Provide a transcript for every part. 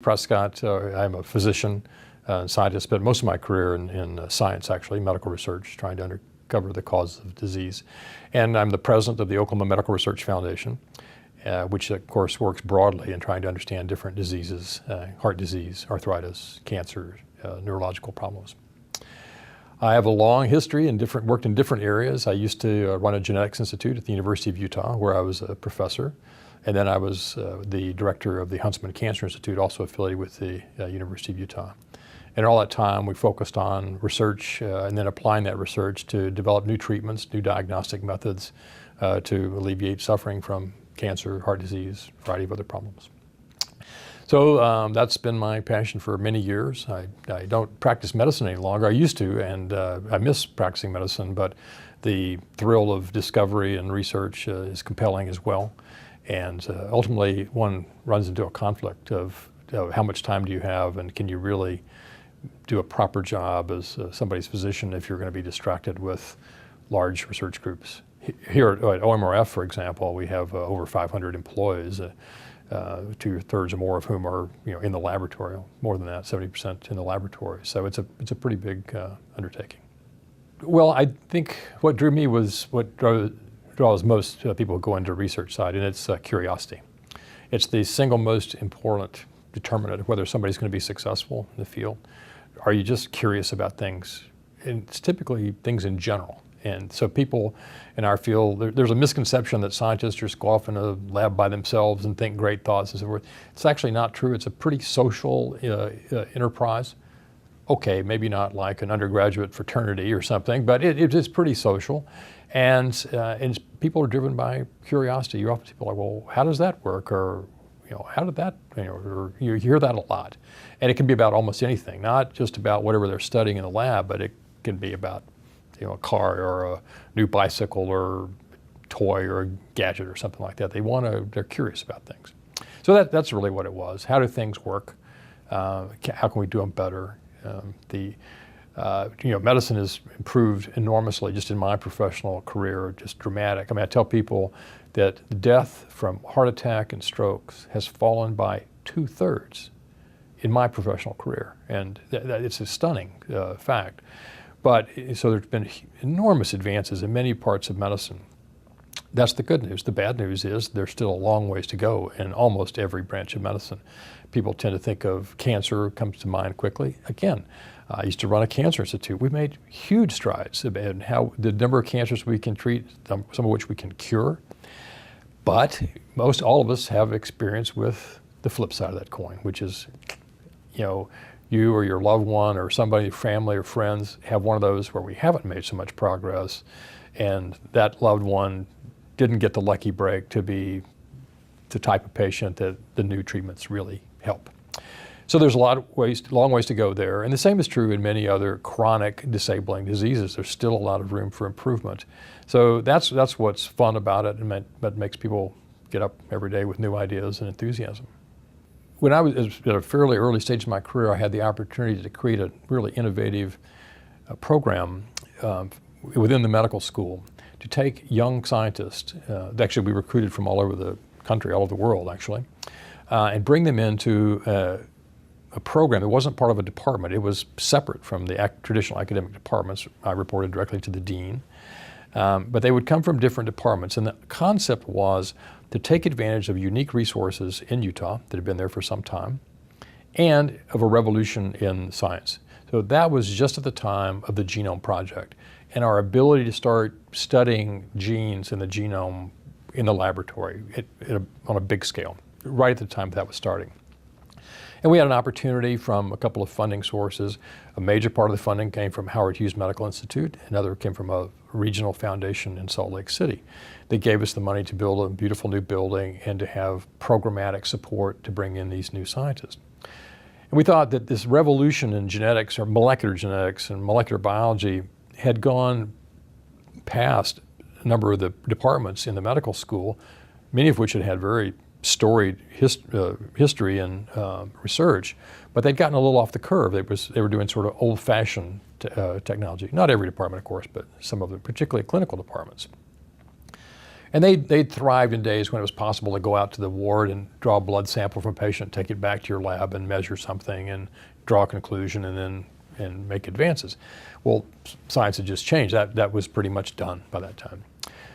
Prescott. I'm a physician and scientist, spent most of my career in science, actually, medical research, trying to uncover the causes of disease. And I'm the president of the Oklahoma Medical Research Foundation, which of course works broadly in trying to understand different diseases, heart disease, arthritis, cancer, neurological problems. I have a long history and worked in different areas. I used to run a genetics institute at the University of Utah, where I was a professor. And then I was the director of the Huntsman Cancer Institute, also affiliated with the University of Utah. And all that time we focused on research and then applying that research to develop new treatments, new diagnostic methods to alleviate suffering from cancer, heart disease, a variety of other problems. So that's been my passion for many years. I don't practice medicine any longer. I used to, and I miss practicing medicine, but the thrill of discovery and research is compelling as well. And ultimately, one runs into a conflict of how much time do you have, and can you really do a proper job as somebody's physician if you're going to be distracted with large research groups. Here at OMRF, for example, we have over 500 employees, 2/3 or more of whom are in the laboratory, more than that, 70% in the laboratory. So it's a pretty big undertaking. Well, I think what drew me was what draws most people who go into the research side, and it's curiosity. It's the single most important determinant of whether somebody's going to be successful in the field. Are you just curious about things? And it's typically things in general. And so people in our field, there's a misconception that scientists just go off in a lab by themselves and think great thoughts and so forth. It's actually not true. It's a pretty social enterprise. Okay, maybe not like an undergraduate fraternity or something, but it is pretty social. And people are driven by curiosity. You often see people like, well, how does that work? Or, how did that, or you hear that a lot. And it can be about almost anything, not just about whatever they're studying in the lab, but it can be about, a car or a new bicycle or toy or a gadget or something like that. They're curious about things. So that's really what it was. How do things work? How can we do them better? Medicine has improved enormously just in my professional career, just dramatic. I mean, I tell people that the death from heart attack and strokes has fallen by 2/3 in my professional career. And it's a stunning fact. But so there's been enormous advances in many parts of medicine. That's the good news. The bad news is there's still a long ways to go in almost every branch of medicine. People tend to think of cancer, comes to mind quickly. Again, I used to run a cancer institute. We made huge strides in how the number of cancers we can treat, some of which we can cure. But all of us have experience with the flip side of that coin, which is, you or your loved one or somebody, family or friends, have one of those where we haven't made so much progress, and that loved one didn't get the lucky break to be the type of patient that the new treatments really help. So there's long ways to go there, and the same is true in many other chronic disabling diseases. There's still a lot of room for improvement. So that's what's fun about it, and that makes people get up every day with new ideas and enthusiasm. When I was at a fairly early stage of my career, I had the opportunity to create a really innovative program within the medical school to take young scientists, actually we recruited from all over the country, all over the world actually, and bring them into a program that wasn't part of a department. It was separate from the traditional academic departments. I reported directly to the dean. But they would come from different departments, and the concept was to take advantage of unique resources in Utah that had been there for some time, and of a revolution in science. So that was just at the time of the Genome Project, and our ability to start studying genes in the genome in the laboratory on a big scale, right at the time that was starting. And we had an opportunity from a couple of funding sources. A major part of the funding came from Howard Hughes Medical Institute. Another came from a regional foundation in Salt Lake City. They gave us the money to build a beautiful new building and to have programmatic support to bring in these new scientists. And we thought that this revolution in genetics, or molecular genetics and molecular biology, had gone past a number of the departments in the medical school, many of which had very storied history and research, but they'd gotten a little off the curve. They were doing sort of old-fashioned technology. Not every department, of course, but some of them, particularly clinical departments. And they thrived in days when it was possible to go out to the ward and draw a blood sample from a patient, take it back to your lab and measure something and draw a conclusion and make advances. Well, science had just changed. That was pretty much done by that time.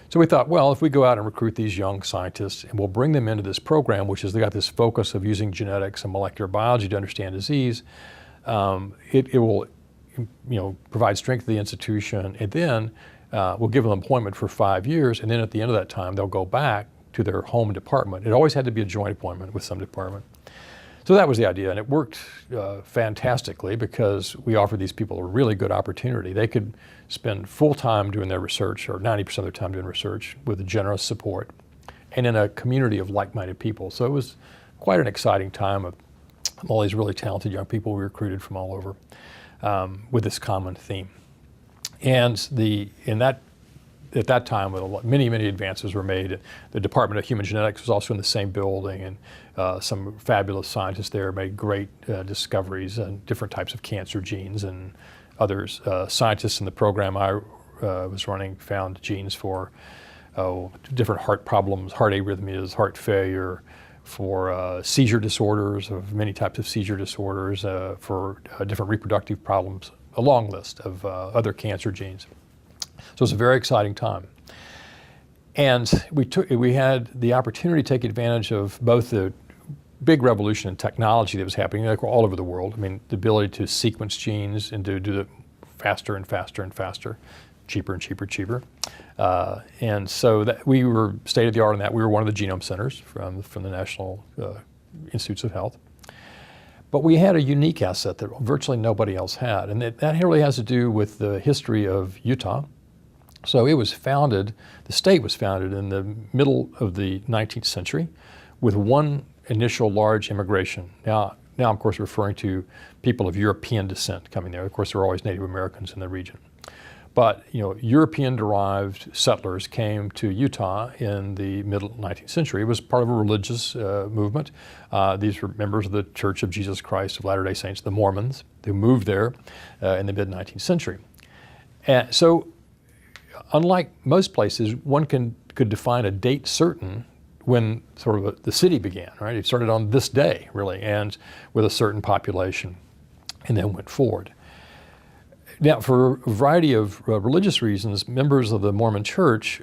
So we thought, well, if we go out and recruit these young scientists and we'll bring them into this program, which is they got this focus of using genetics and molecular biology to understand disease, it will provide strength to the institution, and then we'll give them employment for 5 years, and then at the end of that time, they'll go back to their home department. It always had to be a joint appointment with some department. So that was the idea, and it worked fantastically because we offered these people a really good opportunity. They could spend full time doing their research, or 90% of their time doing research, with generous support, and in a community of like-minded people. So it was quite an exciting time of all these really talented young people we recruited from all over with this common theme. And at that time, many advances were made. The Department of Human Genetics was also in the same building, and some fabulous scientists there made great discoveries on different types of cancer genes, and others. Scientists in the program I was running found genes for different heart problems, heart arrhythmias, heart failure, for seizure disorders, of many types of seizure disorders, for different reproductive problems, a long list of other cancer genes. So it was a very exciting time. And we had the opportunity to take advantage of both the big revolution in technology that was happening all over the world. I mean, the ability to sequence genes and to do it faster and faster and faster, cheaper and cheaper. And so that we were state of the art on that. We were one of the genome centers from the National Institutes of Health. But we had a unique asset that virtually nobody else had, and that really has to do with the history of Utah. So it was founded, the state was founded in the middle of the 19th century with one initial large immigration. Now I'm of course referring to people of European descent coming there. Of course, there were always Native Americans in the region. But European-derived settlers came to Utah in the middle 19th century. It was part of a religious movement. These were members of the Church of Jesus Christ of Latter-day Saints, the Mormons, who moved there in the mid-19th century. And so, unlike most places, one could define a date certain when sort of the city began, right? It started on this day, really, and with a certain population, and then went forward. Now, for a variety of religious reasons, members of the Mormon Church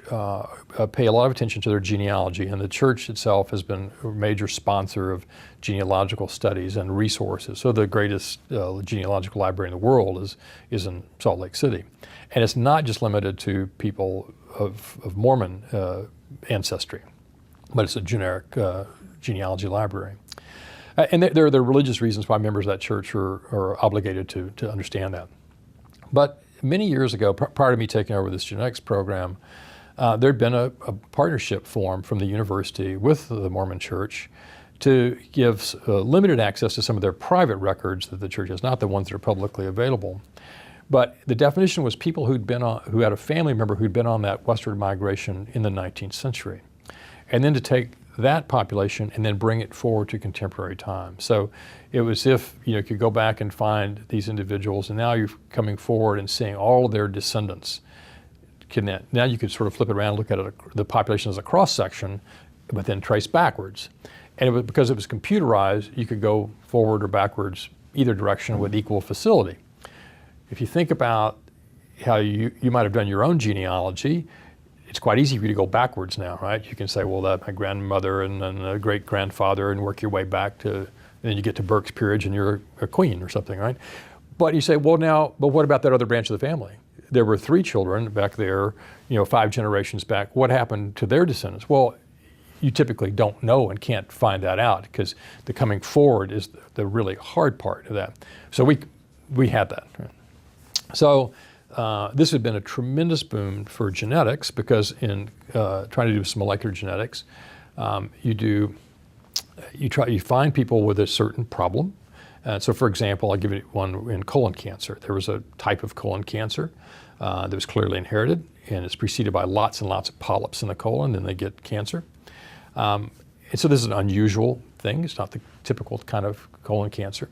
pay a lot of attention to their genealogy, and the church itself has been a major sponsor of genealogical studies and resources. So the greatest genealogical library in the world is in Salt Lake City. And it's not just limited to people of Mormon ancestry, but it's a generic genealogy library. And there are religious reasons why members of that church are obligated to understand that. But many years ago, prior to me taking over this genetics program, there'd been a partnership formed from the university with the Mormon Church to give limited access to some of their private records that the church has, not the ones that are publicly available. But the definition was people who had a family member who'd been on that westward migration in the 19th century. And then to take that population and then bring it forward to contemporary time. So it was if you could go back and find these individuals, and now you're coming forward and seeing all of their descendants. Now you could sort of flip it around and look at the population as a cross-section, but then trace backwards. And because it was computerized, you could go forward or backwards either direction with equal facility. If you think about how you might have done your own genealogy, it's quite easy for you to go backwards now, right? You can say, well, that's my grandmother and then a great-grandfather, and work your way back to, and then you get to Burke's peerage and you're a queen or something, right? But you say, well, but what about that other branch of the family? There were 3 children back there, 5 generations back. What happened to their descendants? Well, you typically don't know and can't find that out because the coming forward is the really hard part of that. So we had that. Right? So this had been a tremendous boom for genetics because in trying to do some molecular genetics, you find people with a certain problem. So for example, I'll give you one in colon cancer. There was a type of colon cancer that was clearly inherited, and it's preceded by lots and lots of polyps in the colon, and they get cancer. And so this is an unusual thing. It's not the typical kind of colon cancer.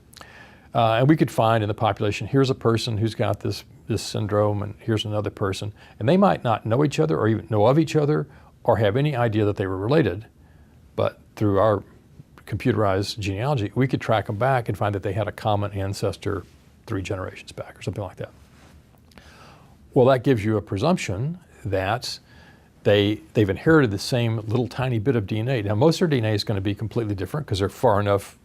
And we could find in the population, here's a person who's got this syndrome, and here's another person. And they might not know each other or even know of each other, or have any idea that they were related, but through our computerized genealogy, we could track them back and find that they had a common ancestor 3 generations back or something like that. Well, that gives you a presumption that they've inherited the same little tiny bit of DNA. Now, most of their DNA is going to be completely different because they're far enough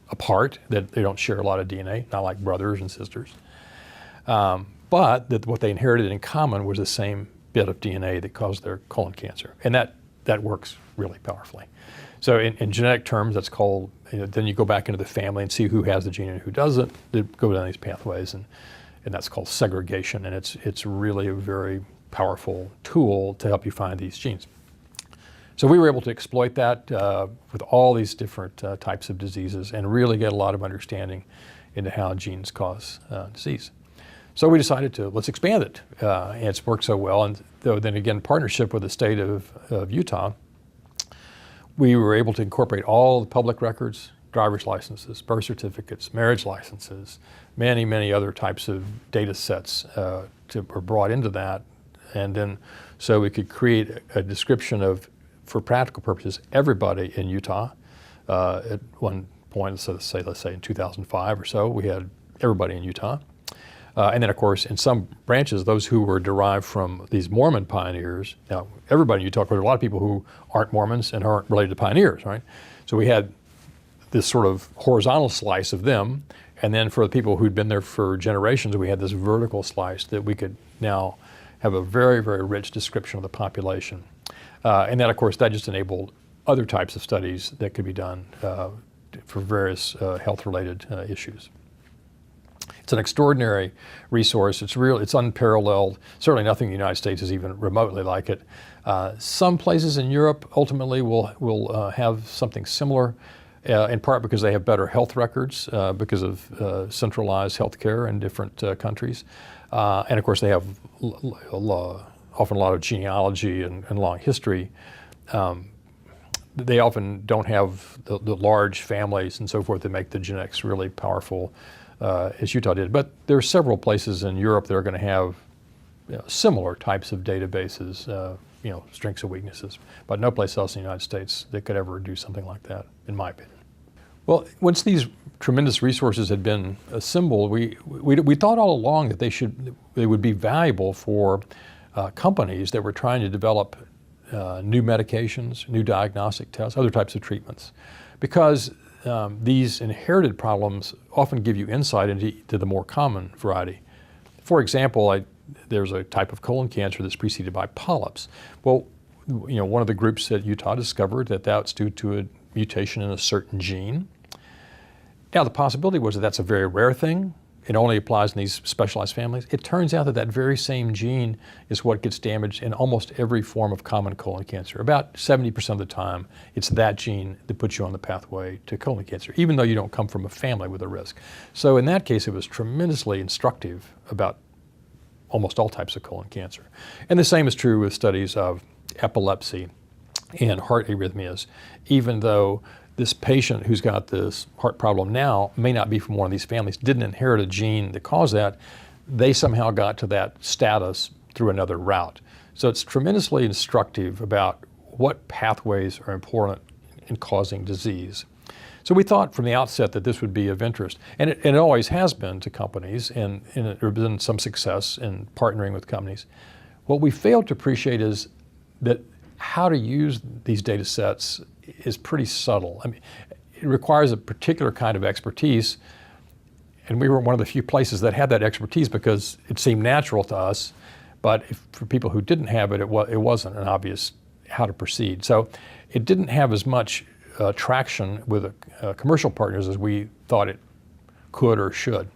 apart that they don't share a lot of DNA, not like brothers and sisters. But that what they inherited in common was the same bit of DNA that caused their colon cancer. And that works really powerfully. So in genetic terms, that's called, then you go back into the family and see who has the gene and who doesn't. They go down these pathways, and that's called segregation. And it's really a very powerful tool to help you find these genes. So we were able to exploit that with all these different types of diseases and really get a lot of understanding into how genes cause disease. So we decided let's expand it. And it's worked so well. And then again, partnership with the state of Utah, we were able to incorporate all the public records, driver's licenses, birth certificates, marriage licenses, many, many other types of data sets were brought into that. And then so we could create a description of, for practical purposes, everybody in Utah. At one point, so let's say in 2005 or so, we had everybody in Utah. And then, of course, in some branches, those who were derived from these Mormon pioneers. Now, everybody in Utah, there are a lot of people who aren't Mormons and aren't related to pioneers, right? So we had this sort of horizontal slice of them. And then for the people who'd been there for generations, we had this vertical slice that we could now have a very, very rich description of the population. And then, of course, that just enabled other types of studies that could be done for various health-related issues. It's an extraordinary resource. It's unparalleled. Certainly nothing in the United States is even remotely like it. Some places in Europe ultimately will have something similar, in part because they have better health records because of centralized health care in different countries. And of course they have often a lot of genealogy and long history. They often don't have the large families and so forth that make the genetics really powerful as Utah did. But there are several places in Europe that are going to have similar types of databases, strengths and weaknesses, but no place else in the United States that could ever do something like that, in my opinion. Well, once these tremendous resources had been assembled, we thought all along that they would be valuable for companies that were trying to develop new medications, new diagnostic tests, other types of treatments, because these inherited problems often give you insight into the more common variety. For example, there's a type of colon cancer that's preceded by polyps. Well, one of the groups at Utah discovered that that's due to a mutation in a certain gene. Now, the possibility was that that's a very rare thing. It only applies in these specialized families. It turns out that that very same gene is what gets damaged in almost every form of common colon cancer. About 70% of the time, it's that gene that puts you on the pathway to colon cancer, even though you don't come from a family with a risk. So in that case, it was tremendously instructive about almost all types of colon cancer. And the same is true with studies of epilepsy and heart arrhythmias, even though this patient who's got this heart problem now may not be from one of these families, didn't inherit a gene that caused that. They somehow got to that status through another route. So it's tremendously instructive about what pathways are important in causing disease. So we thought from the outset that this would be of interest, and it always has been to companies, and there has been some success in partnering with companies. What we failed to appreciate is that how to use these data sets is pretty subtle. I mean, it requires a particular kind of expertise, and we were one of the few places that had that expertise because it seemed natural to us, but for people who didn't have it, it wasn't an obvious how to proceed. So it didn't have as much traction with commercial partners as we thought it could or should.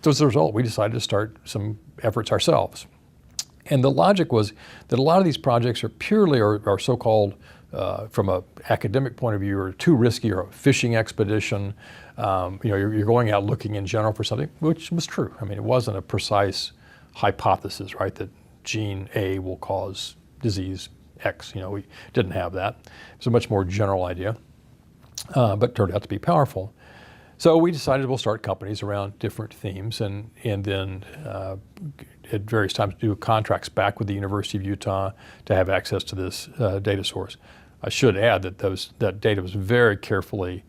So as a result, we decided to start some efforts ourselves. And the logic was that a lot of these projects are purely are so-called, from an academic point of view, are too risky, or a fishing expedition. You're going out looking in general for something, which was true. I mean, it wasn't a precise hypothesis, right, that gene A will cause disease X. We didn't have that. It's a much more general idea, but turned out to be powerful. So we decided we'll start companies around different themes, and then at various times do contracts back with the University of Utah to have access to this data source. I should add that that data was very carefully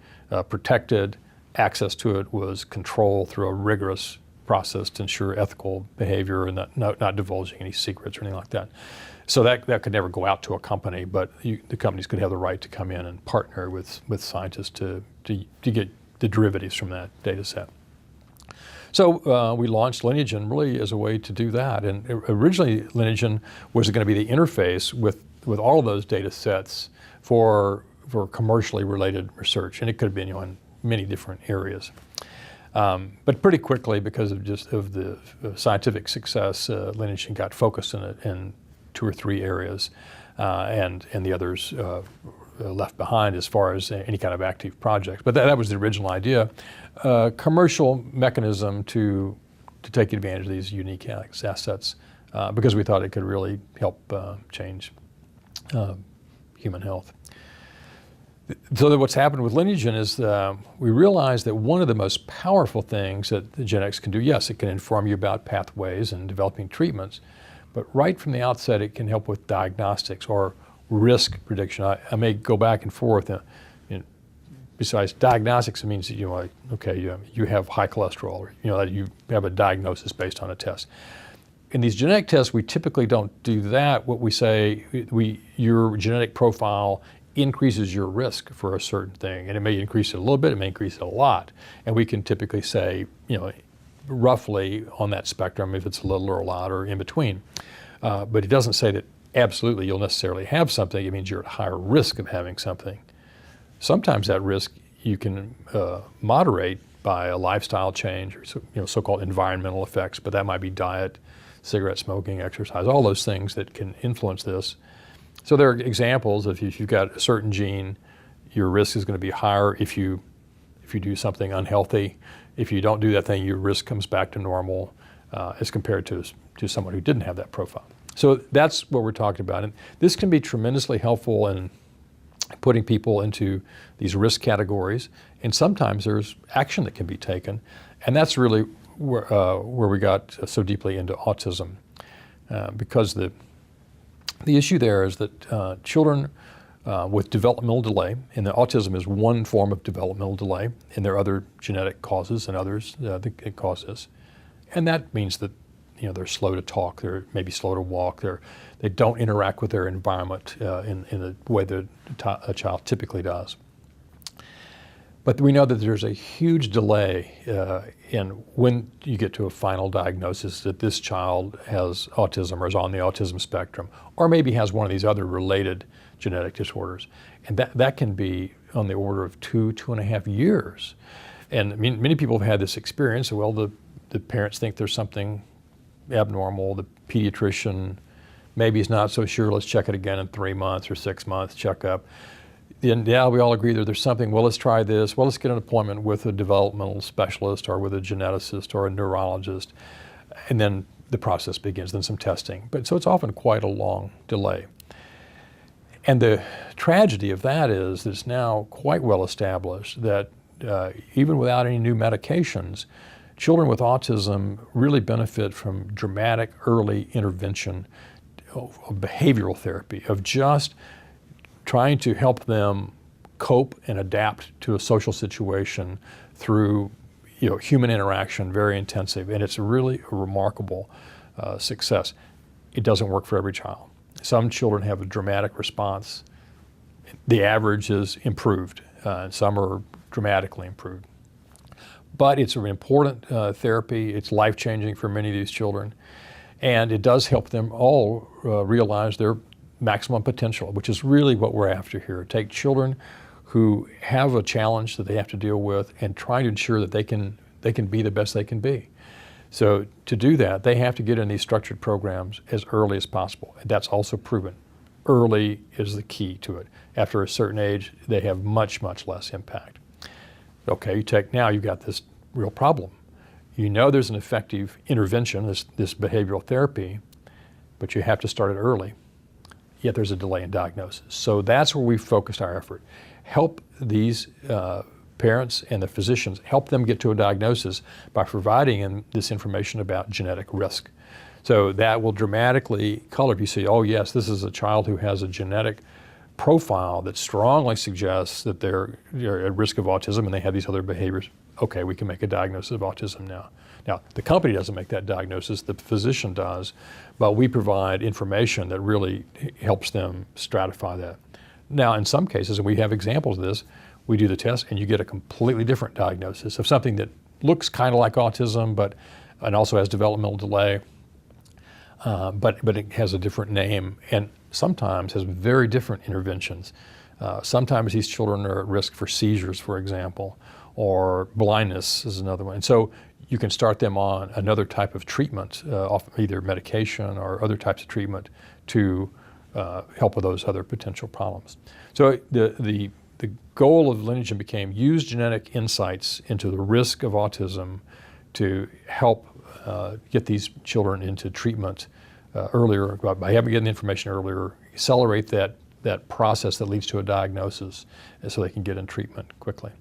protected. Access to it was controlled through a rigorous process to ensure ethical behavior and not divulging any secrets or anything like that. So that could never go out to a company, but the companies could have the right to come in and partner with scientists to get the derivatives from that data set. So we launched Lineagen really as a way to do that. And originally Lineagen was going to be the interface with all of those data sets for commercially related research. And it could have been in many different areas. But pretty quickly, because of the scientific success, Lineagen got focused in 2 or 3 areas, and the others left behind as far as any kind of active project. But that was the original idea, commercial mechanism to take advantage of these unique assets, because we thought it could really help change human health. So what's happened with Lineagen is we realized that one of the most powerful things that the genetics can do, yes, it can inform you about pathways and developing treatments, but right from the outset it can help with diagnostics or risk prediction. I may go back and forth. Besides diagnostics, it means that you have high cholesterol, or that you have a diagnosis based on a test. In these genetic tests, we typically don't do that. What we say, your genetic profile increases your risk for a certain thing, and it may increase it a little bit, it may increase it a lot, and we can typically say, roughly on that spectrum, if it's a little or a lot or in between. But it doesn't say that absolutely you'll necessarily have something. It means you're at higher risk of having something. Sometimes that risk you can moderate by a lifestyle change or so-called environmental effects, but that might be diet, cigarette smoking, exercise, all those things that can influence this. So there are examples of if you've got a certain gene, your risk is going to be higher if you do something unhealthy. If you don't do that thing, your risk comes back to normal as compared to someone who didn't have that profile. So that's what we're talking about. And this can be tremendously helpful in putting people into these risk categories. And sometimes there's action that can be taken. And that's really where we got so deeply into autism, because the issue there is that children with developmental delay, and the autism is one form of developmental delay, and there are other genetic causes and others that can cause this. And that means that they're slow to talk, they're maybe slow to walk, they don't interact with their environment in the way that a child typically does. But we know that there's a huge delay in when you get to a final diagnosis that this child has autism or is on the autism spectrum, or maybe has one of these other related genetic disorders. And that can be on the order of 2.5 years. And many people have had this experience. Well, the parents think there's something abnormal. The pediatrician maybe is not so sure. Let's check it again in 3 months or 6 months, check up. And yeah, we all agree that there's something. Well, let's try this. Well, let's get an appointment with a developmental specialist or with a geneticist or a neurologist. And then the process begins, then some testing. So it's often quite a long delay. And the tragedy of that is that it's now quite well established that even without any new medications, children with autism really benefit from dramatic early intervention of behavioral therapy, of just trying to help them cope and adapt to a social situation through human interaction, very intensive, and it's really a remarkable success. It doesn't work for every child. Some children have a dramatic response. The average is improved, and some are dramatically improved. But it's an important therapy. It's life-changing for many of these children, and it does help them all realize their maximum potential, which is really what we're after here. Take children who have a challenge that they have to deal with and try to ensure that they can be the best they can be. So to do that, they have to get in these structured programs as early as possible. And that's also proven. Early is the key to it. After a certain age, they have much, much less impact. Okay, now you've got this real problem. There's an effective intervention, this behavioral therapy, but you have to start it early. Yet there's a delay in diagnosis. So that's where we focused our effort. Help these parents and the physicians, help them get to a diagnosis by providing them this information about genetic risk. So that will dramatically color if you say, oh yes, this is a child who has a genetic profile that strongly suggests that they're at risk of autism and they have these other behaviors. Okay, we can make a diagnosis of autism now. Now, the company doesn't make that diagnosis, the physician does, but we provide information that really helps them stratify that. Now, in some cases, and we have examples of this, we do the test and you get a completely different diagnosis of something that looks kind of like autism, and also has developmental delay, but it has a different name and sometimes has very different interventions. Sometimes these children are at risk for seizures, for example, or blindness is another one. And so you can start them on another type of treatment, either medication or other types of treatment to help with those other potential problems. So the goal of Lineagen became use genetic insights into the risk of autism to help get these children into treatment earlier, by getting the information earlier, accelerate that process that leads to a diagnosis so they can get in treatment quickly.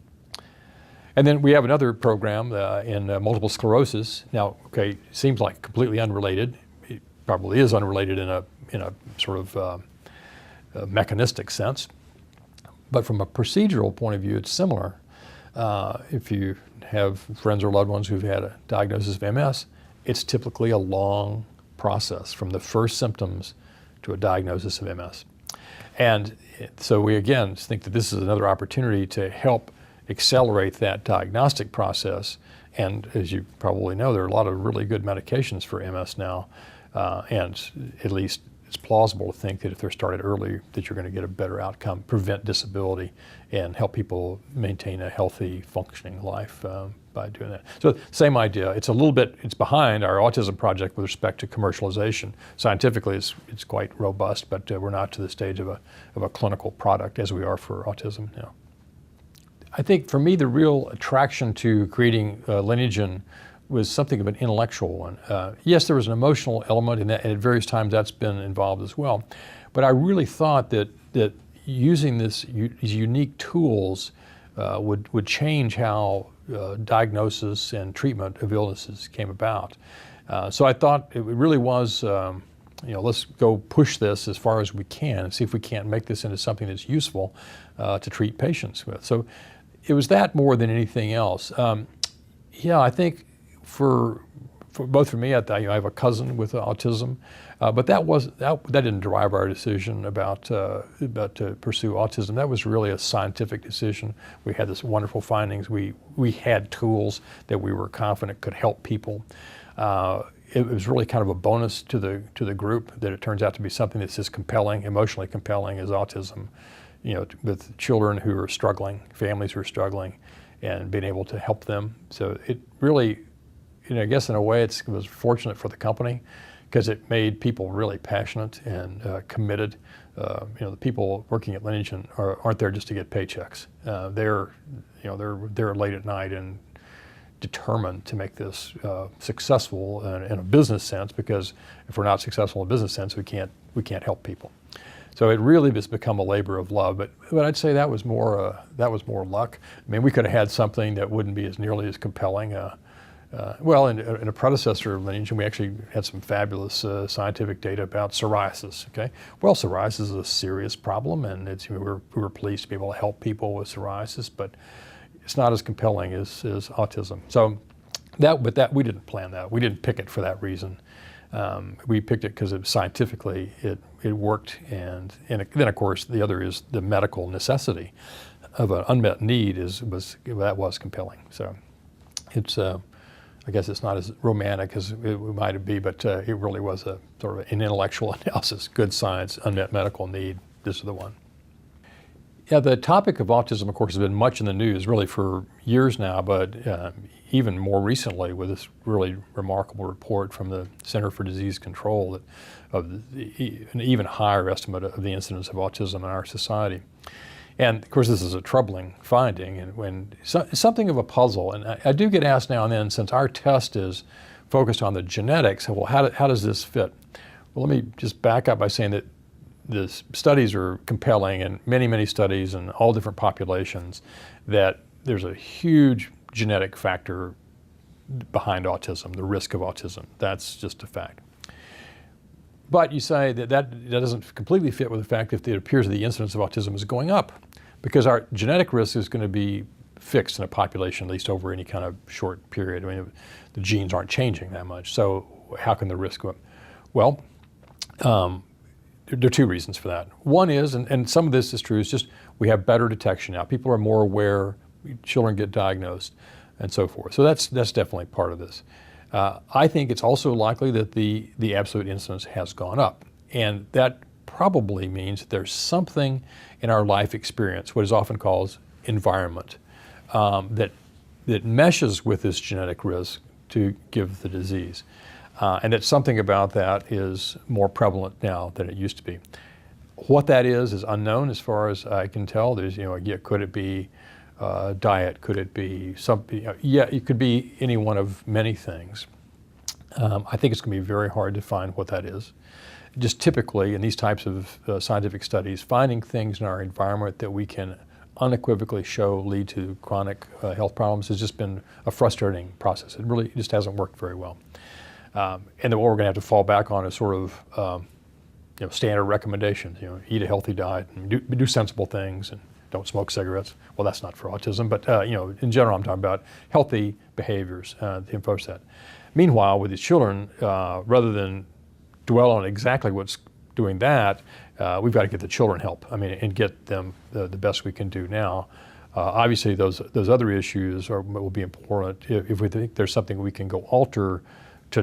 And then we have another program in multiple sclerosis. Now, okay, seems like completely unrelated. It probably is unrelated in a sort of mechanistic sense. But from a procedural point of view, it's similar. If you have friends or loved ones who've had a diagnosis of MS, it's typically a long process from the first symptoms to a diagnosis of MS. And so we again think that this is another opportunity to help accelerate that diagnostic process. And as you probably know, there are a lot of really good medications for MS now. And at least it's plausible to think that if they're started early, that you're going to get a better outcome, prevent disability, and help people maintain a healthy, functioning life by doing that. So same idea. It's behind our autism project with respect to commercialization. Scientifically, it's quite robust, but we're not to the stage of a clinical product as we are for autism now. I think for me, the real attraction to creating Lineagen was something of an intellectual one. Yes, there was an emotional element in that, and at various times that's been involved as well. But I really thought that using these unique tools would change how diagnosis and treatment of illnesses came about. So I thought it really was, let's go push this as far as we can and see if we can't make this into something that's useful to treat patients with. So it was that more than anything else. I think for both for me, I have a cousin with autism, but that didn't drive our decision about to pursue autism. That was really a scientific decision. We had this wonderful findings. We had tools that we were confident could help people. It was really kind of a bonus to the group that it turns out to be something that's as compelling, emotionally compelling as autism. With children who are struggling, families who are struggling, and being able to help them. So it really, I guess in a way it was fortunate for the company because it made people really passionate and committed. The people working at Lineagen aren't there just to get paychecks. They're late at night and determined to make this successful in a business sense, because if we're not successful in a business sense, we can't help people. So it really has become a labor of love, but I'd say that was more luck. I mean, we could have had something that wouldn't be as nearly as compelling. In a predecessor of Lineagen, we actually had some fabulous scientific data about psoriasis. Okay, well, psoriasis is a serious problem, and we were pleased to be able to help people with psoriasis, but it's not as compelling as autism. So we didn't plan that. We didn't pick it for that reason. We picked it because scientifically it worked, and then of course the other is the medical necessity of an unmet need was compelling. So it's I guess it's not as romantic as it might be, but it really was a sort of an intellectual analysis, good science, unmet medical need. This is the one. Yeah, the topic of autism, of course, has been much in the news really for years now, but even more recently with this really remarkable report from the Center for Disease Control of an even higher estimate of the incidence of autism in our society. And of course, this is a troubling finding, and something of a puzzle. And I do get asked now and then, since our test is focused on the genetics, well, how does this fit? Well, let me just back up by saying that the studies are compelling, and many, many studies in all different populations that there's a huge genetic factor behind autism, the risk of autism. That's just a fact. But you say that doesn't completely fit with the fact that it appears that the incidence of autism is going up, because our genetic risk is going to be fixed in a population, at least over any kind of short period. I mean, the genes aren't changing that much. So how can the risk go up? Well, there are two reasons for that. One is, and some of this is true, is just we have better detection now. People are more aware, children get diagnosed, and so forth. So that's definitely part of this. I think it's also likely that the absolute incidence has gone up. And that probably means that there's something in our life experience, what is often called environment, that meshes with this genetic risk to give the disease. And that something about that is more prevalent now than it used to be. What that is unknown as far as I can tell. There's, could it be diet? Could it be something? Yeah, it could be any one of many things. I think it's going to be very hard to find what that is. Just typically in these types of scientific studies, finding things in our environment that we can unequivocally show lead to chronic health problems has just been a frustrating process. It really just hasn't worked very well. And then what we're going to have to fall back on is sort of standard recommendations. Eat a healthy diet and do sensible things and don't smoke cigarettes. Well, that's not for autism, but in general, I'm talking about healthy behaviors to enforce that. Meanwhile, with these children, rather than dwell on exactly what's doing that, we've got to get the children help. I mean, and get them the best we can do now. Obviously, those other issues will be important if we think there's something we can go alter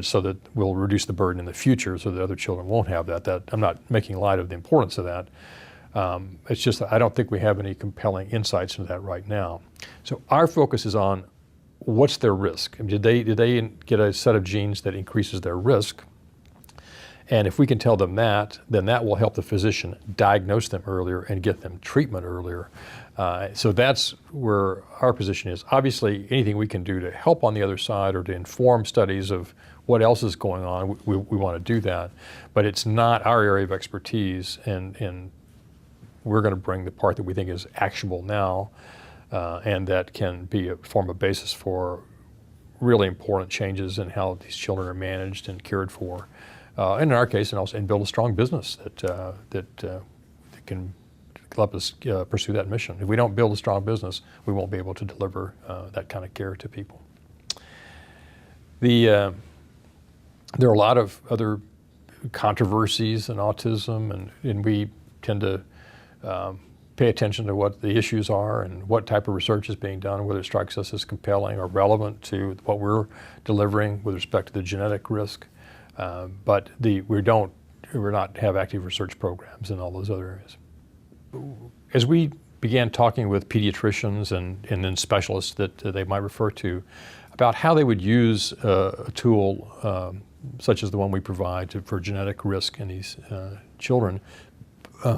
so that we'll reduce the burden in the future, so that other children won't have that. That I'm not making light of the importance of that. It's just that I don't think we have any compelling insights into that right now. So our focus is on what's their risk. I mean, did they get a set of genes that increases their risk? And if we can tell them that, then that will help the physician diagnose them earlier and get them treatment earlier. So that's where our position is. Obviously, anything we can do to help on the other side or to inform studies of what else is going on, we want to do that. But it's not our area of expertise, and we're going to bring the part that we think is actionable now, and that can form a basis for really important changes in how these children are managed and cared for. And in our case, and build a strong business that can help us pursue that mission. If we don't build a strong business, we won't be able to deliver that kind of care to people. There are a lot of other controversies in autism, and we tend to pay attention to what the issues are and what type of research is being done, whether it strikes us as compelling or relevant to what we're delivering with respect to the genetic risk. But we're not have active research programs in all those other areas. As we began talking with pediatricians and then specialists that they might refer to about how they would use a tool such as the one we provide for genetic risk in these children,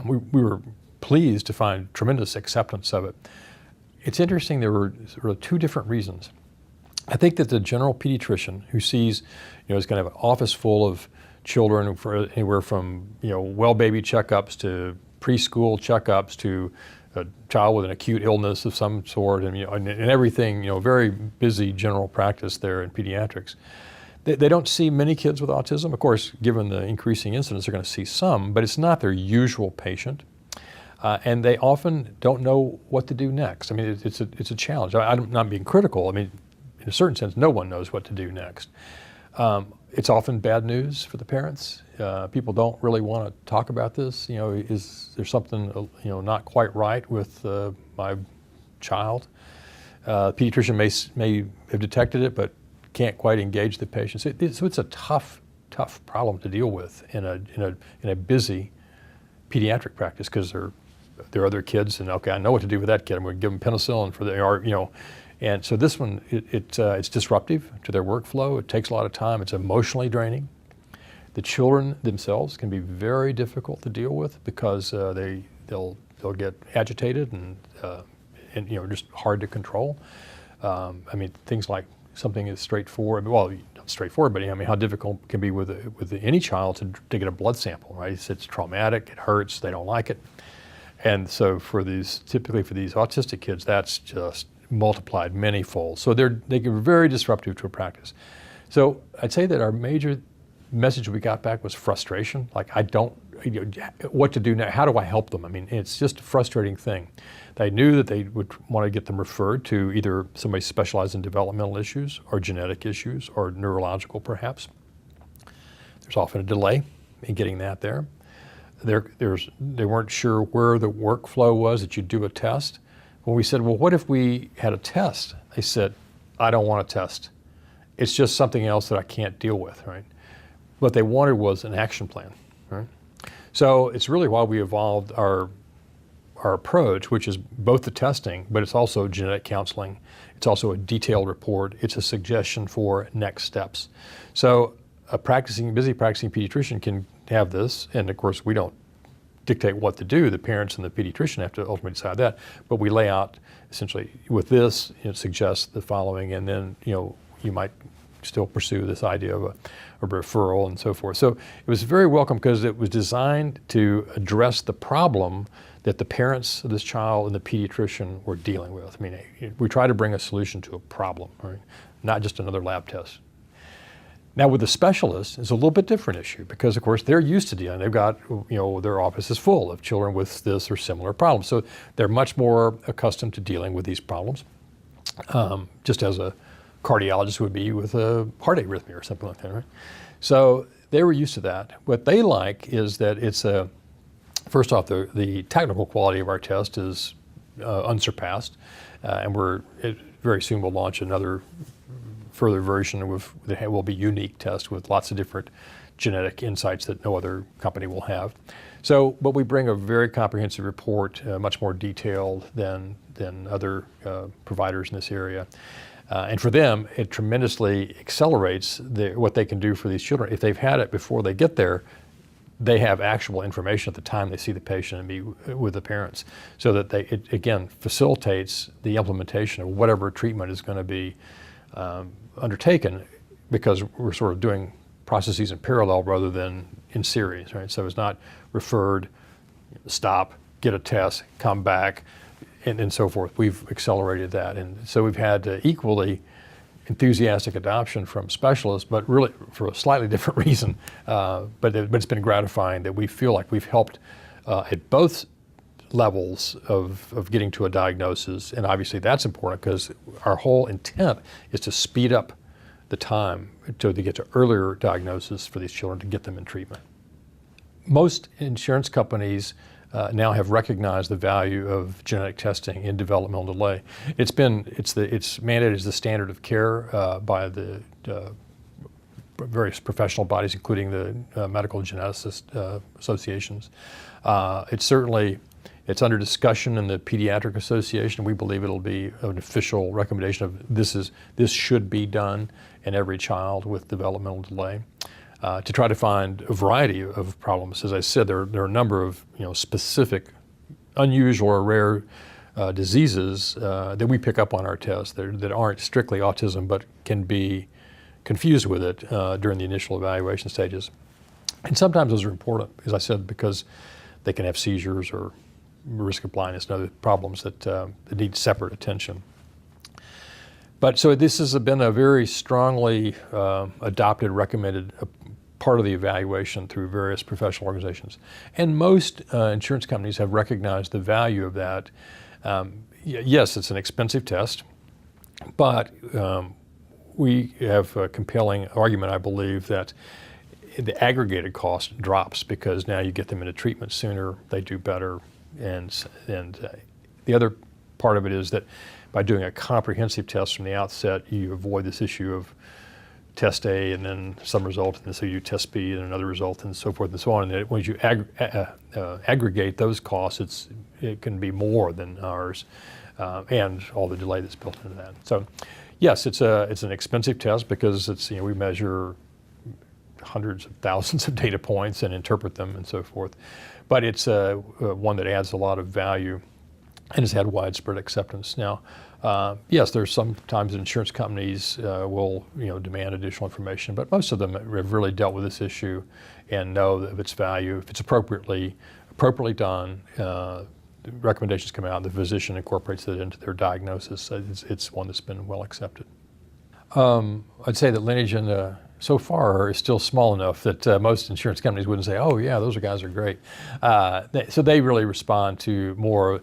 we were pleased to find tremendous acceptance of it. It's interesting, there were sort of two different reasons. I think that the general pediatrician who sees, is going to have an office full of children for anywhere from, well baby checkups to preschool checkups to a child with an acute illness of some sort, and everything, very busy general practice there in pediatrics. They don't see many kids with autism. Of course, given the increasing incidence, they're going to see some, but it's not their usual patient. And they often don't know what to do next. I mean, it's a challenge. I'm not being critical. I mean, in a certain sense, no one knows what to do next. It's often bad news for the parents. People don't really want to talk about this. Is there something not quite right with my child? Pediatrician may have detected it, but can't quite engage the patient. So it's a tough problem to deal with in a busy pediatric practice, because there are other kids, and okay, I know what to do with that kid. I'm going to give them penicillin for and so this one, it's disruptive to their workflow. It takes a lot of time. It's emotionally draining. The children themselves can be very difficult to deal with because they'll get agitated and just hard to control. Things like something as straightforward. Well, not straightforward, but how difficult it can be with any child to get a blood sample, right? It's traumatic. It hurts. They don't like it. And so typically for these autistic kids, that's just multiplied many-fold. So they can be very disruptive to a practice. So I'd say that our major message we got back was frustration. Like, I don't, what to do now? How do I help them? I mean, it's just a frustrating thing. They knew that they would want to get them referred to either somebody specialized in developmental issues or genetic issues or neurological perhaps. There's often a delay in getting that there. They weren't sure where the workflow was that you do a test. When we said, well, what if we had a test? They said, I don't want a test. It's just something else that I can't deal with, right? What they wanted was an action plan, right? So it's really why we evolved our approach, which is both the testing, but it's also genetic counseling. It's also a detailed report. It's a suggestion for next steps. So a busy practicing pediatrician can have this, and of course we don't dictate what to do. The parents and the pediatrician have to ultimately decide that, but we lay out essentially with this, it suggests the following, and then you might still pursue this idea of a referral and so forth. So it was very welcome because it was designed to address the problem that the parents of this child and the pediatrician were dealing with. I mean, we try to bring a solution to a problem, right? Not just another lab test. Now with the specialists, it's a little bit different issue because of course they're used to dealing. They've got, their office is full of children with this or similar problems. So they're much more accustomed to dealing with these problems, just as a cardiologist would be with a heart arrhythmia or something like that, right? So they were used to that. What they like is that it's first off, the technical quality of our test is unsurpassed, and very soon we'll launch another further version that will be unique test with lots of different genetic insights that no other company will have. So, but we bring a very comprehensive report, much more detailed than other providers in this area. And for them, it tremendously accelerates what they can do for these children. If they've had it before they get there, they have actual information at the time they see the patient and be with the parents, so that it again facilitates the implementation of whatever treatment is going to be undertaken, because we're sort of doing processes in parallel rather than in series, right? So it's not referred, stop, get a test, come back, and so forth. We've accelerated that, and so we've had equally enthusiastic adoption from specialists, but really for a slightly different reason. But it's been gratifying that we feel like we've helped at both levels of getting to a diagnosis, and obviously that's important because our whole intent is to speed up the time to get to earlier diagnosis for these children to get them in treatment. Most insurance companies now have recognized the value of genetic testing in developmental delay. It's mandated as the standard of care by the various professional bodies, including the medical geneticist associations. It's under discussion in the Pediatric Association. We believe it'll be an official recommendation of this should be done in every child with developmental delay. To try to find a variety of problems. As I said, there are a number of specific, unusual or rare diseases that we pick up on our test that aren't strictly autism, but can be confused with it during the initial evaluation stages. And sometimes those are important, as I said, because they can have seizures or risk of blindness and other problems that need separate attention. But so this has been a very strongly adopted, recommended part of the evaluation through various professional organizations. And most insurance companies have recognized the value of that. Yes, it's an expensive test, but we have a compelling argument, I believe, that the aggregated cost drops because now you get them into treatment sooner, they do better, and the other part of it is that by doing a comprehensive test from the outset, you avoid this issue of test A and then some result, and so you test B and another result, and so forth and so on. And when you aggregate those costs, it can be more than ours, and all the delay that's built into that. So, yes, it's an expensive test because we measure hundreds of thousands of data points and interpret them and so forth. But it's one that adds a lot of value and has had widespread acceptance. Now, yes, there's sometimes insurance companies will demand additional information, but most of them have really dealt with this issue and know of its value. If it's appropriately done, the recommendations come out and the physician incorporates it into their diagnosis, it's one that's been well accepted. I'd say that Lineagen so far is still small enough that most insurance companies wouldn't say, oh yeah, those guys are great. So they really respond to more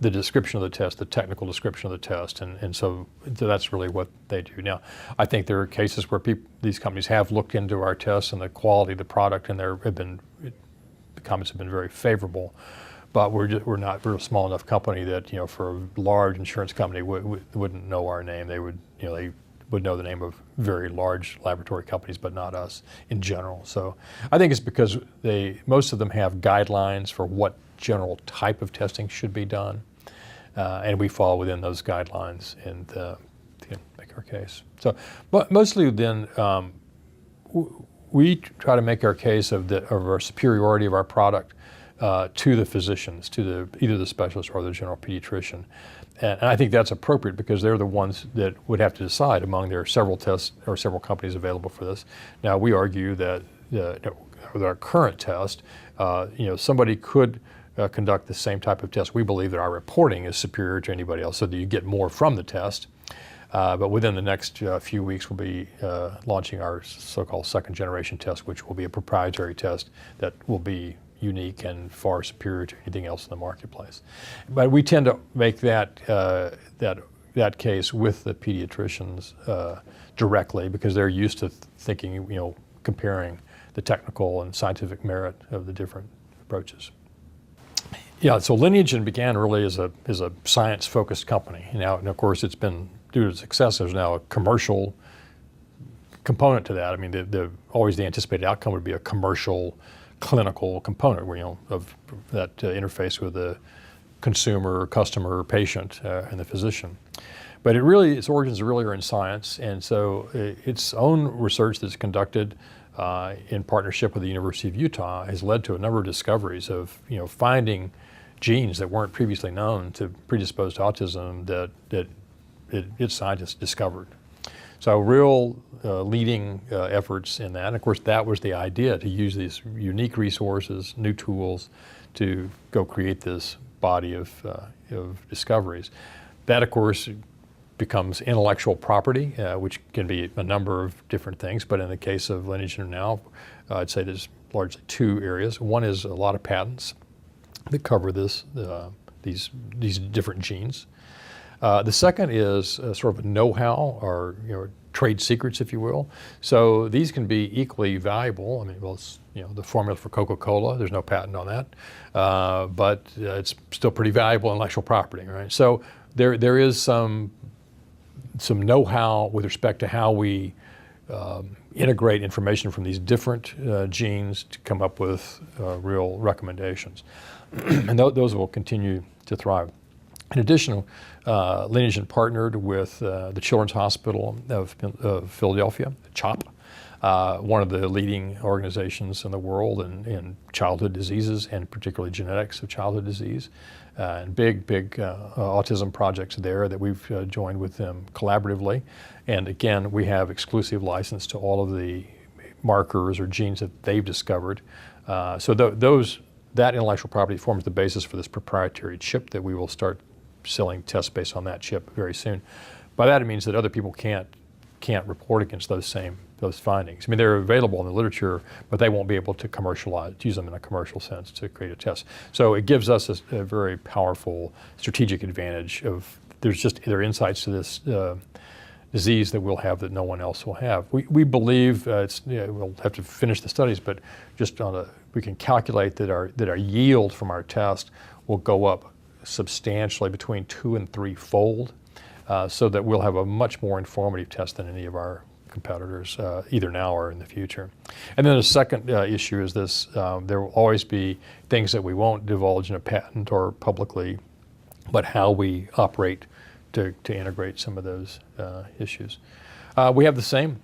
the description of the test, the technical description of the test, and so that's really what they do. Now, I think there are cases where these companies have looked into our tests and the quality of the product, and the comments have been very favorable. But we're not a small enough company that, for a large insurance company wouldn't know our name. They would know the name of very large laboratory companies, but not us in general. So I think it's because most of them have guidelines for what general type of testing should be done, and we fall within those guidelines and make our case. So, but mostly then we try to make our case of our superiority of our product to the physicians, to either the specialist or the general pediatrician. And I think that's appropriate because they're the ones that would have to decide among their several tests or several companies available for this. Now, we argue that with our current test, somebody could conduct the same type of test. We believe that our reporting is superior to anybody else, so that you get more from the test. But within the next few weeks, we'll be launching our so-called second generation test, which will be a proprietary test that will be unique and far superior to anything else in the marketplace. But we tend to make that case with the pediatricians directly because they're used to thinking, comparing the technical and scientific merit of the different approaches. Yeah, so Lineagen began really as a science-focused company. Now, and of course, it's been due to its success. There's now a commercial component to that. I mean, always the anticipated outcome would be a commercial clinical component of that interface with the consumer, customer, patient, and the physician. But its origins really are in science, and so its own research that's conducted in partnership with the University of Utah has led to a number of discoveries of finding genes that weren't previously known to predispose to autism that its scientists discovered. So real leading efforts in that. And of course, that was the idea, to use these unique resources, new tools, to go create this body of discoveries. That, of course, becomes intellectual property, which can be a number of different things. But in the case of Lineagen now, I'd say there's largely two areas. One is a lot of patents that cover these different genes. The second is sort of a know-how or trade secrets, if you will. So these can be equally valuable. I mean, it's, the formula for Coca-Cola, there's no patent on that, but it's still pretty valuable intellectual property, right? So there is some know-how with respect to how we integrate information from these different genes to come up with real recommendations. And those will continue to thrive. In addition, Lineagen partnered with the Children's Hospital of Philadelphia, CHOP, one of the leading organizations in the world in childhood diseases, and particularly genetics of childhood disease, and big autism projects there that we've joined with them collaboratively. And again, we have exclusive license to all of the markers or genes that they've discovered. So that intellectual property forms the basis for this proprietary chip that we will start selling tests based on that chip very soon. By that, it means that other people can't report against those findings. I mean, they're available in the literature, but they won't be able to use them in a commercial sense to create a test. So it gives us a very powerful strategic advantage there are insights to this disease that we'll have that no one else will have. We believe we'll have to finish the studies, but we can calculate that our yield from our test will go up substantially, between 2- and 3-fold, so that we'll have a much more informative test than any of our competitors, either now or in the future. And then the second issue is this: there will always be things that we won't divulge in a patent or publicly, but how we operate to integrate some of those issues. We have the same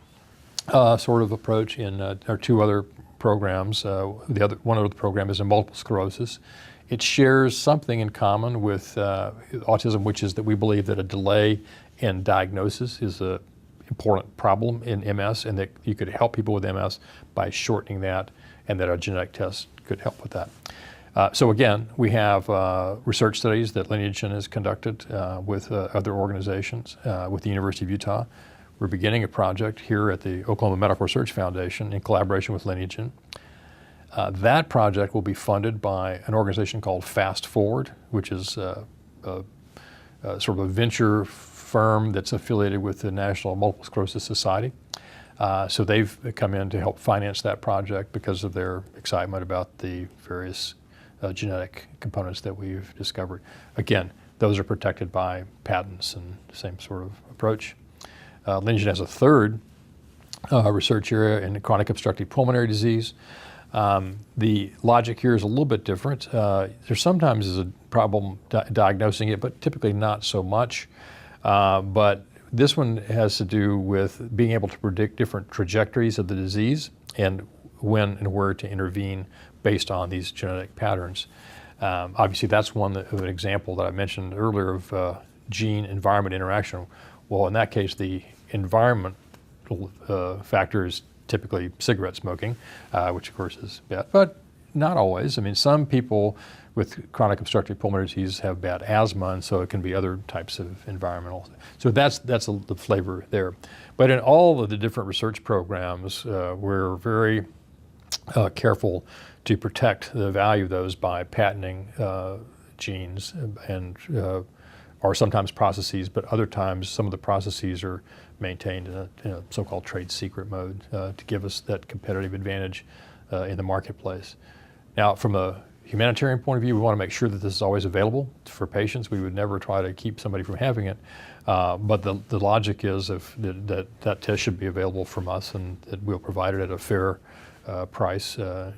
sort of approach in our two other programs. One other program is in multiple sclerosis. It shares something in common with autism, which is that we believe that a delay in diagnosis is an important problem in MS, and that you could help people with MS by shortening that, and that our genetic test could help with that. So again, we have research studies that Lineagen has conducted with other organizations, with the University of Utah. We're beginning a project here at the Oklahoma Medical Research Foundation in collaboration with Lineagen. That project will be funded by an organization called Fast Forward, which is sort of a venture firm that's affiliated with the National Multiple Sclerosis Society. So they've come in to help finance that project because of their excitement about the various genetic components that we've discovered. Again, those are protected by patents and the same sort of approach. Lineagen has a third research area in chronic obstructive pulmonary disease. The logic here is a little bit different. There sometimes is a problem diagnosing it, but typically not so much. But this one has to do with being able to predict different trajectories of the disease and when and where to intervene based on these genetic patterns. Obviously, that's an example that I mentioned earlier of gene-environment interaction. Well, in that case, the environmental factor is typically cigarette smoking, which of course is bad, but not always. I mean, some people with chronic obstructive pulmonary disease have bad asthma, and so it can be other types of environmental. So that's the flavor there. But in all of the different research programs, we're very careful to protect the value of those by patenting genes and or sometimes processes, but other times some of the processes are maintained in a so-called trade secret mode to give us that competitive advantage in the marketplace. Now, from a humanitarian point of view, we want to make sure that this is always available for patients. We would never try to keep somebody from having it, but the logic is that test should be available from us, and that we'll provide it at a fair price to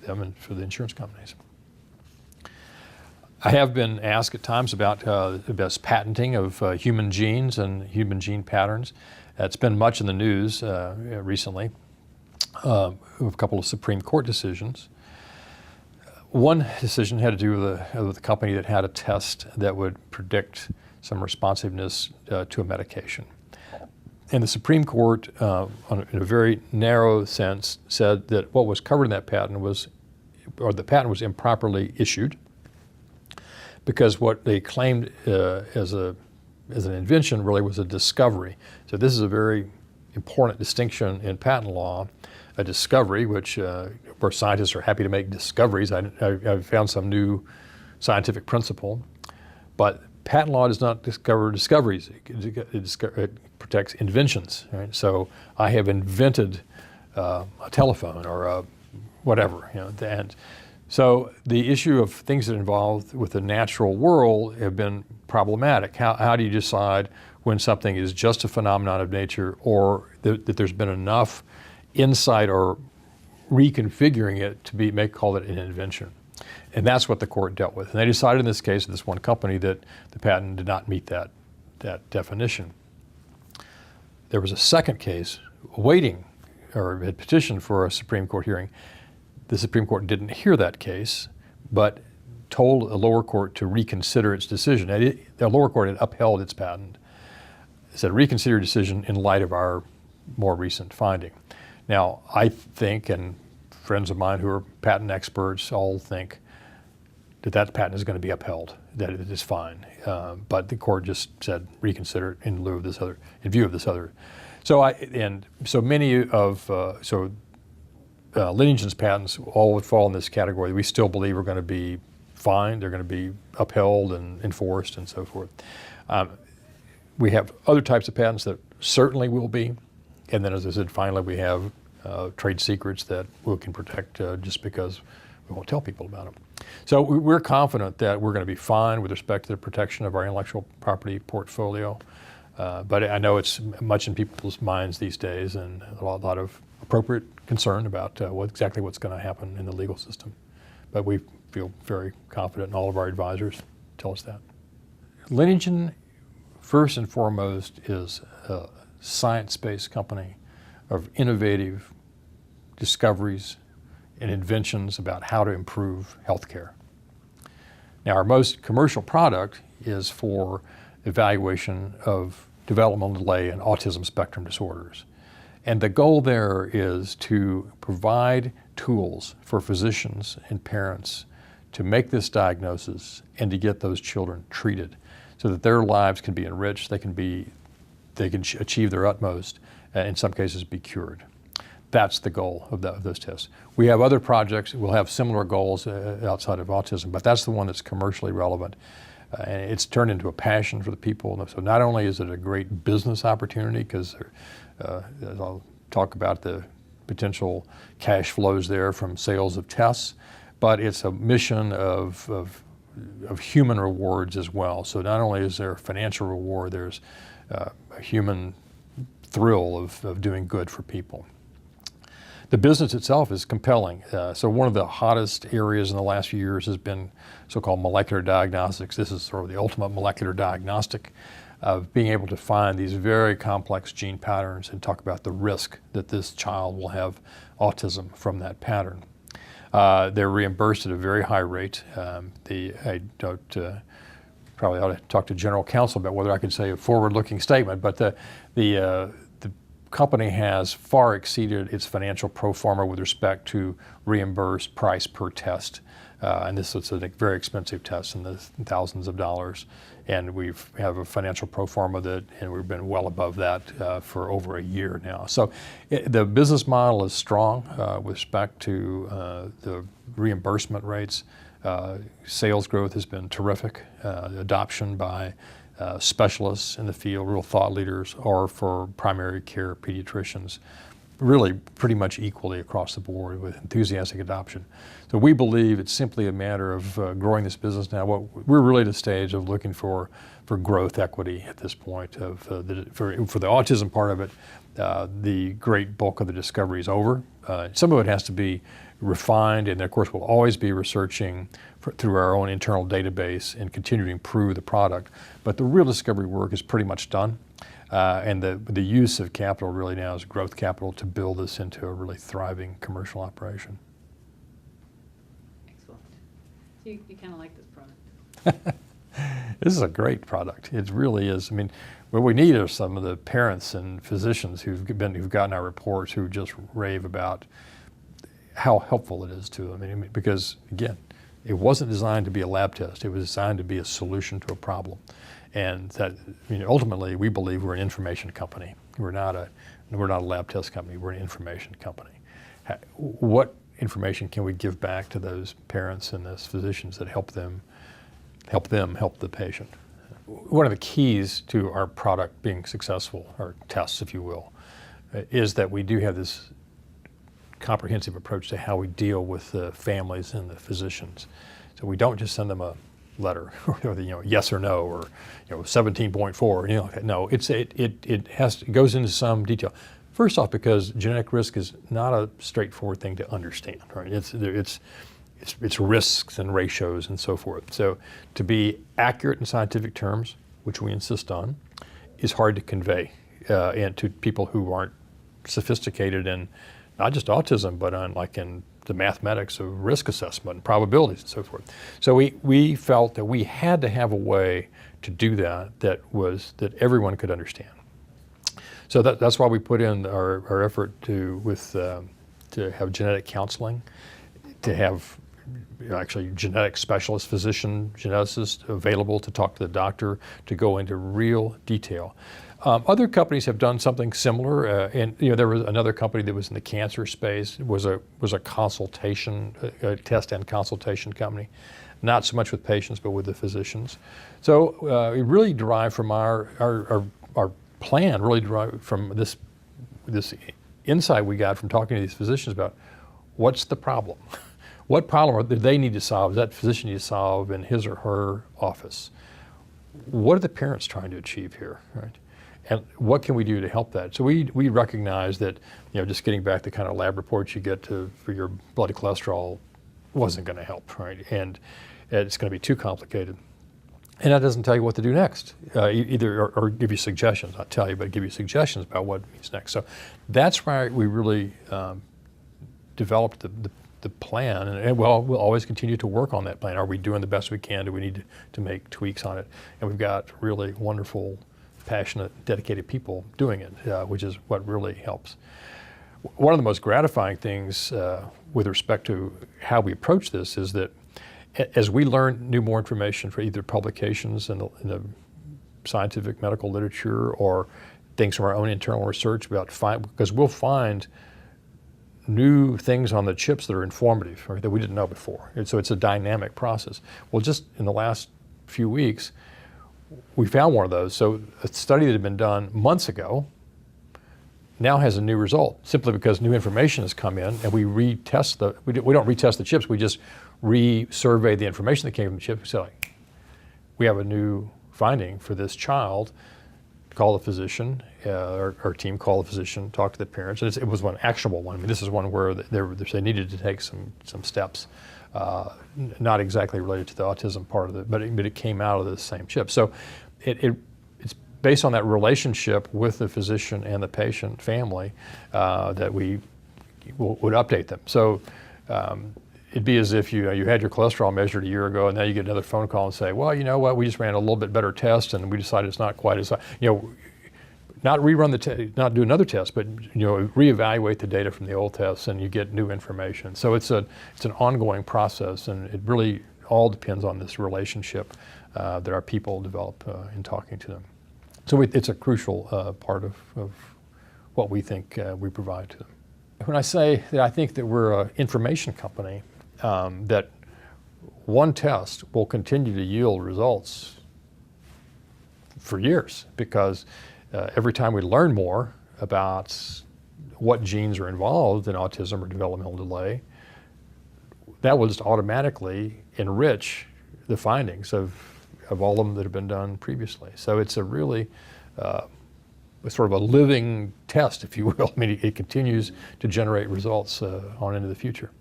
them and for the insurance companies. I have been asked at times about the best patenting of human genes and human gene patterns. It's been much in the news recently, a couple of Supreme Court decisions. One decision had to do with a company that had a test that would predict some responsiveness to a medication. And the Supreme Court, in a very narrow sense, said that what was covered in that patent the patent was improperly issued, because what they claimed as an invention really was a discovery. So this is a very important distinction in patent law, a discovery, which where scientists are happy to make discoveries. I've found some new scientific principle, but patent law does not discover discoveries. It protects inventions. Right? So I have invented a telephone or whatever, and so the issue of things that involve with the natural world have been problematic. How do you decide when something is just a phenomenon of nature, or that there's been enough insight or reconfiguring it to call it an invention? And that's what the court dealt with. And they decided in this case, this one company, that the patent did not meet that definition. There was a second case waiting, or had petitioned for a Supreme Court hearing. The Supreme Court didn't hear that case, but told a lower court to reconsider its decision. The lower court had upheld its patent. It said, reconsider your decision in light of our more recent finding. Now, I think, and friends of mine who are patent experts all think, that patent is going to be upheld, that it is fine. But the court just said reconsider it in view of this other. So many of Lineagen's patents all would fall in this category. We still believe are going to be fine. They're going to be upheld and enforced and so forth. We have other types of patents that certainly will be. And then, as I said, finally, we have trade secrets that we can protect just because we won't tell people about them. So we're confident that we're going to be fine with respect to the protection of our intellectual property portfolio. But I know it's much in people's minds these days, and a lot of appropriate concern about exactly what's going to happen in the legal system. But we feel very confident, and all of our advisors tell us that. Lineagen, first and foremost, is a science-based company of innovative discoveries and inventions about how to improve healthcare. Now, our most commercial product is for evaluation of developmental delay and autism spectrum disorders. And the goal there is to provide tools for physicians and parents to make this diagnosis and to get those children treated so that their lives can be enriched, they can achieve their utmost, and in some cases be cured. That's the goal of those tests. We have other projects, we'll have similar goals outside of autism, but that's the one that's commercially relevant. And it's turned into a passion for the people. So not only is it a great business opportunity, because I'll talk about the potential cash flows there from sales of tests, but it's a mission of human rewards as well. So not only is there a financial reward, there's a human thrill of doing good for people. The business itself is compelling. So one of the hottest areas in the last few years has been so-called molecular diagnostics. This is sort of the ultimate molecular diagnostic of being able to find these very complex gene patterns and talk about the risk that this child will have autism from that pattern. They're reimbursed at a very high rate. I don't, probably ought to talk to General Counsel about whether I could say a forward-looking statement, but the company has far exceeded its financial pro forma with respect to reimbursed price per test. And this is a very expensive test in the thousands of dollars. And we have a financial pro forma and we've been well above that for over a year now. So the business model is strong with respect to the reimbursement rates. Sales growth has been terrific. Adoption by specialists in the field, real thought leaders, or for primary care pediatricians, really pretty much equally across the board with enthusiastic adoption. So we believe it's simply a matter of growing this business now. We're really at a stage of looking for growth equity at this point. For the autism part of it, the great bulk of the discovery is over. Some of it has to be refined, and of course we'll always be researching through our own internal database and continue to improve the product. But the real discovery work is pretty much done. And the use of capital really now is growth capital to build this into a really thriving commercial operation. Excellent. So you kind of like this product? This is a great product. It really is. I mean, what we need are some of the parents and physicians who've gotten our reports who just rave about how helpful it is to them. I mean, because again, it wasn't designed to be a lab test. It was designed to be a solution to a problem. And that, ultimately, we believe we're an information company. We're not a lab test company. We're an information company. What information can we give back to those parents and those physicians that help them help the patient? One of the keys to our product being successful, or tests, if you will, is that we do have this comprehensive approach to how we deal with the families and the physicians. So we don't just send them a letter, or yes or no, or 17.4. No, it goes into some detail. First off, because genetic risk is not a straightforward thing to understand, right? It's risks and ratios and so forth. So to be accurate in scientific terms, which we insist on, is hard to convey and to people who aren't sophisticated in not just autism, but in the mathematics of risk assessment and probabilities and so forth. So we felt that we had to have a way to do that everyone could understand. So that's why we put in our effort to have genetic counseling, to have actually genetic specialist, physician geneticist available to talk to the doctor, to go into real detail. Other companies have done something similar, and there was another company that was in the cancer space. It was a consultation, a test and consultation company, not so much with patients, but with the physicians. So it really derived from our plan, really derived from this insight we got from talking to these physicians about what's the problem. What problem do they need to solve, does that physician need to solve in his or her office? What are the parents trying to achieve here, right? And what can we do to help that? So we recognize that, just getting back the kind of lab reports you get for your blood cholesterol wasn't going to help, right? And it's going to be too complicated. And that doesn't tell you what to do next, either or give you suggestions, not tell you, but give you suggestions about what means next. So that's why we really developed the plan, and we'll always continue to work on that plan. Are we doing the best we can? Do we need to make tweaks on it? And we've got really wonderful, passionate, dedicated people doing it, which is what really helps. One of the most gratifying things with respect to how we approach this is that as we learn more information for either publications in the scientific medical literature or things from our own internal research because we'll find new things on the chips that are informative, right, that we didn't know before. And so it's a dynamic process. Well, just in the last few weeks, we found one of those. So a study that had been done months ago now has a new result, simply because new information has come in, and we don't retest the chips, we just resurvey the information that came from the chips. We say, like, we have a new finding for this child. Call the physician, our team called the physician, talked to the parents, and it was one actionable one. I mean, this is one where they needed to take some steps, not exactly related to the autism part of it, but it came out of the same chip. So it's based on that relationship with the physician and the patient family that we would update them. So it'd be as if you had your cholesterol measured a year ago, and now you get another phone call and say, well, you know what, we just ran a little bit better test, and we decided it's not quite as, not rerun the test, not do another test, but reevaluate the data from the old tests, and you get new information. So it's an ongoing process, and it really all depends on this relationship that our people develop in talking to them. So it's a crucial part of what we think we provide to them. When I say that I think that we're an information company, that one test will continue to yield results for years, because every time we learn more about what genes are involved in autism or developmental delay, that will just automatically enrich the findings of all of them that have been done previously. So it's a really sort of a living test, if you will. I mean, it continues to generate results on into the future.